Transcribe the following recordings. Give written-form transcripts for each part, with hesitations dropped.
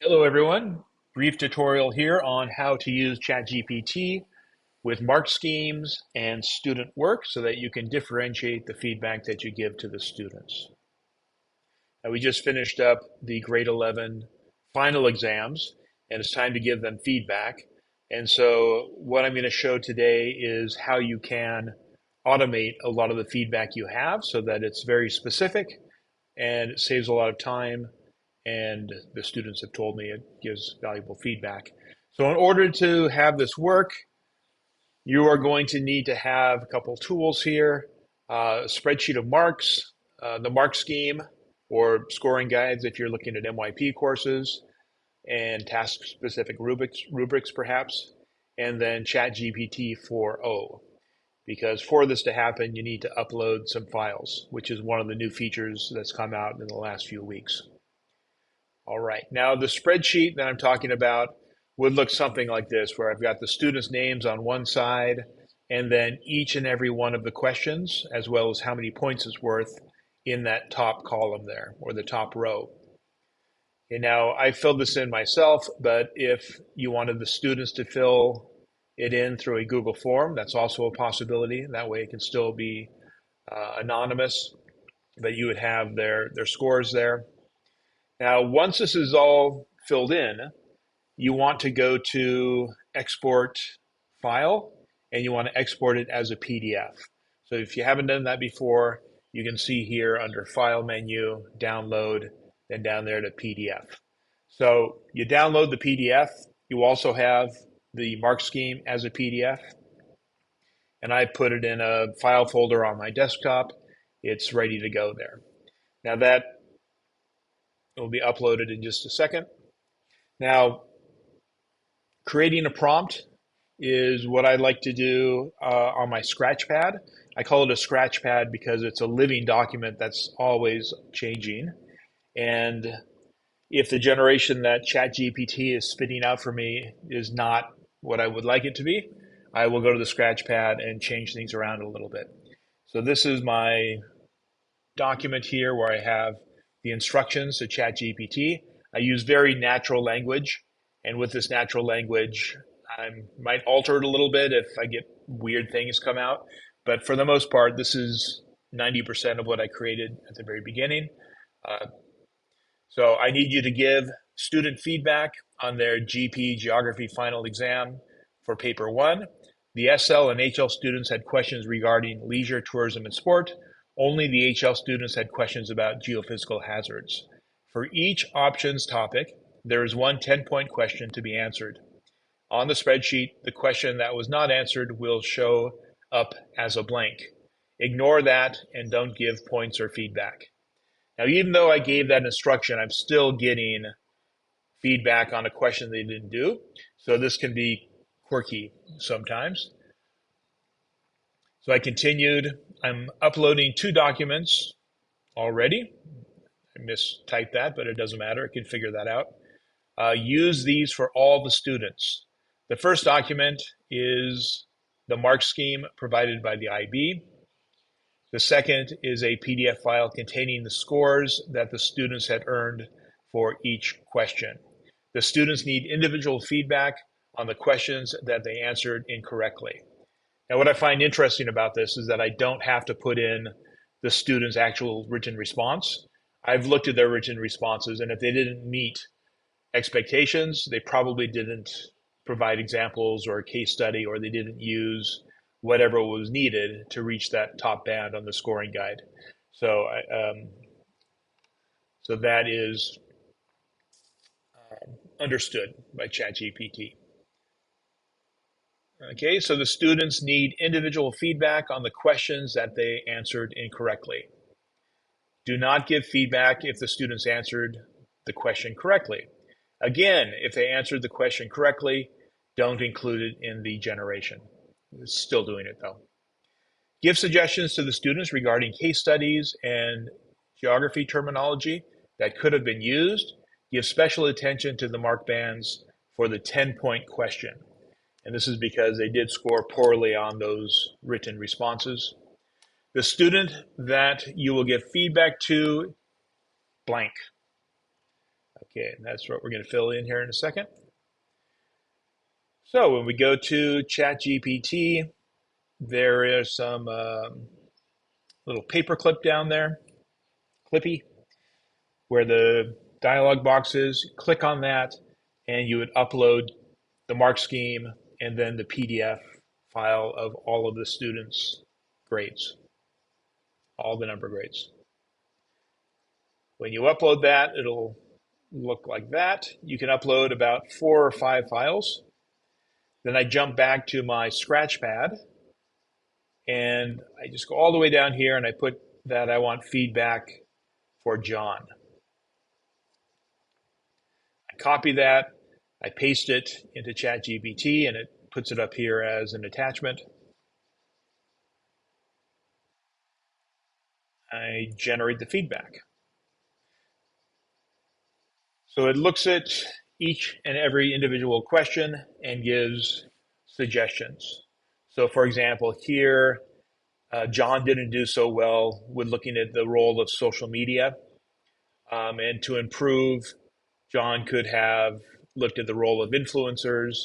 Hello, everyone. Brief tutorial here on how to use Chat GPT with mark schemes and student work so that you can differentiate the feedback that you give to the students. Now, we just finished up the grade 11 final exams, and it's time to give them feedback. And so what I'm going to show today is how you can automate a lot of the feedback you have so that it's very specific and it saves a lot of time, and the students have told me it gives valuable feedback. So in order to have this work, you are going to need to have a couple tools here, a spreadsheet of marks, the mark scheme or scoring guides if you're looking at MYP courses, and task-specific rubrics perhaps, and then Chat GPT 4.0. Because for this to happen, you need to upload some files, which is one of the new features that's come out in the last few weeks. All right, now the spreadsheet that I'm talking about would look something like this, where I've got the students' names on one side, and then each and every one of the questions, as well as how many points it's worth in that top column there, or the top row. Okay, now I filled this in myself, but if you wanted the students to fill it in through a Google form, that's also a possibility. That way it can still be anonymous, but you would have their scores there. Now, once this is all filled in, you want to go to export file and you want to export it as a PDF. So if you haven't done that before, you can see here under file menu, download, then down there to PDF. So you download the PDF. You also have the mark scheme as a PDF. And I put it in a file folder on my desktop. It's ready to go there. Now that will be uploaded in just a second. Now, creating a prompt is what I like to do on my Scratchpad. I call it a Scratchpad because it's a living document that's always changing. And if the generation that ChatGPT is spitting out for me is not what I would like it to be, I will go to the Scratchpad and change things around a little bit. So this is my document here where I have the instructions to ChatGPT. I use very natural language, and with this natural language, I might alter it a little bit if I get weird things come out. But for the most part, this is 90% of what I created at the very beginning. So I need you to give student feedback on their GP Geography final exam for paper 1. The SL and HL students had questions regarding leisure, tourism, and sport. Only the HL students had questions about geophysical hazards. For each options topic, there is one 10-point question to be answered. On the spreadsheet, the question that was not answered will show up as a blank. Ignore that and don't give points or feedback. Now, even though I gave that instruction, I'm still getting feedback on a question they didn't do. So this can be quirky sometimes. So I continued. I'm uploading 2 documents already. I mistyped that, but it doesn't matter. I can figure that out. Use these for all the students. The first document is the mark scheme provided by the IB. The second is a PDF file containing the scores that the students had earned for each question. The students need individual feedback on the questions that they answered incorrectly. Now, what I find interesting about this is that I don't have to put in the student's actual written response. I've looked at their written responses, and if they didn't meet expectations, they probably didn't provide examples or a case study, or they didn't use whatever was needed to reach that top band on the scoring guide. So, so that is understood by ChatGPT. Okay, so the students need individual feedback on the questions that they answered incorrectly. Do not give feedback if the students answered the question correctly. Again, if they answered the question correctly, don't include it in the generation. It's still doing it though. Give suggestions to the students regarding case studies and geography terminology that could have been used. Give special attention to the mark bands for the 10-point question. And this is because they did score poorly on those written responses. The student that you will give feedback to, blank. Okay, and that's what we're going to fill in here in a second. So when we go to Chat GPT, there is some little paper clip down there, Clippy, where the dialog box is. Click on that, and you would upload the mark scheme and then the PDF file of all of the students' grades, all the number grades. When you upload that, it'll look like that. You can upload about 4 or 5 files. Then I jump back to my Scratchpad, and I just go all the way down here and I put that I want feedback for John. I copy that, I paste it into Chat GPT, and it puts it up here as an attachment. I generate the feedback. So it looks at each and every individual question and gives suggestions. So for example, here, John didn't do so well with looking at the role of social media. And to improve, John could have looked at the role of influencers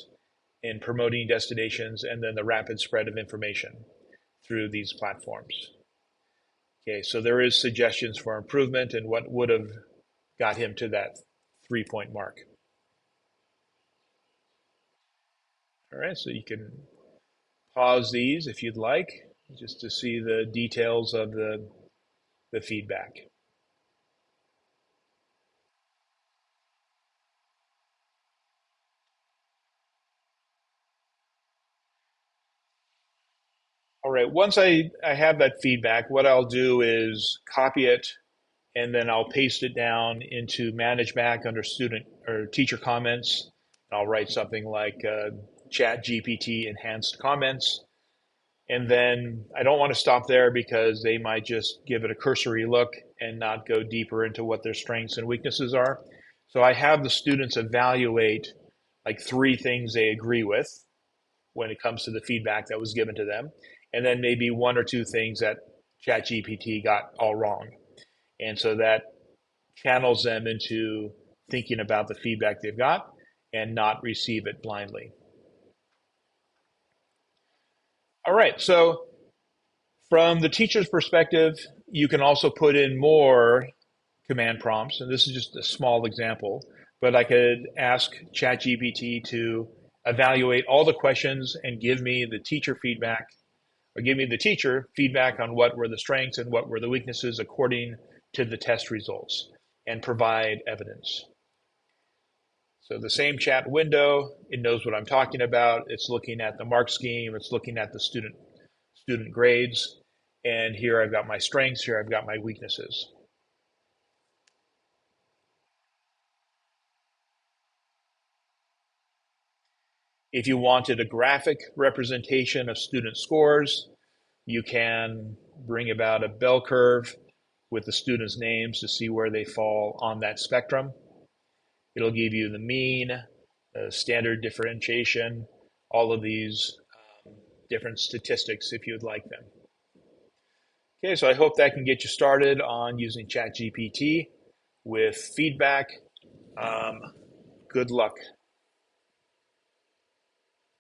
in promoting destinations and then the rapid spread of information through these platforms. Okay, so there is suggestions for improvement and what would have got him to that 3-point mark. All right, so you can pause these if you'd like, just to see the details of the feedback. All right, once I have that feedback, what I'll do is copy it and then I'll paste it down into Manage Back under student or teacher comments. I'll write something like Chat GPT enhanced comments. And then I don't want to stop there because they might just give it a cursory look and not go deeper into what their strengths and weaknesses are. So I have the students evaluate like 3 things they agree with when it comes to the feedback that was given to them, and then maybe 1 or 2 things that ChatGPT got all wrong. And so that channels them into thinking about the feedback they've got and not receive it blindly. All right, so from the teacher's perspective, you can also put in more command prompts, and this is just a small example, but I could ask ChatGPT to evaluate all the questions and give me the teacher feedback, or give me the teacher feedback on what were the strengths and what were the weaknesses according to the test results, and provide evidence. So the same chat window, it knows what I'm talking about. It's looking at the mark scheme. It's looking at the student grades. And here I've got my strengths. Here I've got my weaknesses. If you wanted a graphic representation of student scores, you can bring about a bell curve with the students' names to see where they fall on that spectrum. It'll give you the mean, standard differentiation, all of these different statistics if you'd like them. Okay, so I hope that can get you started on using ChatGPT with feedback. Good luck.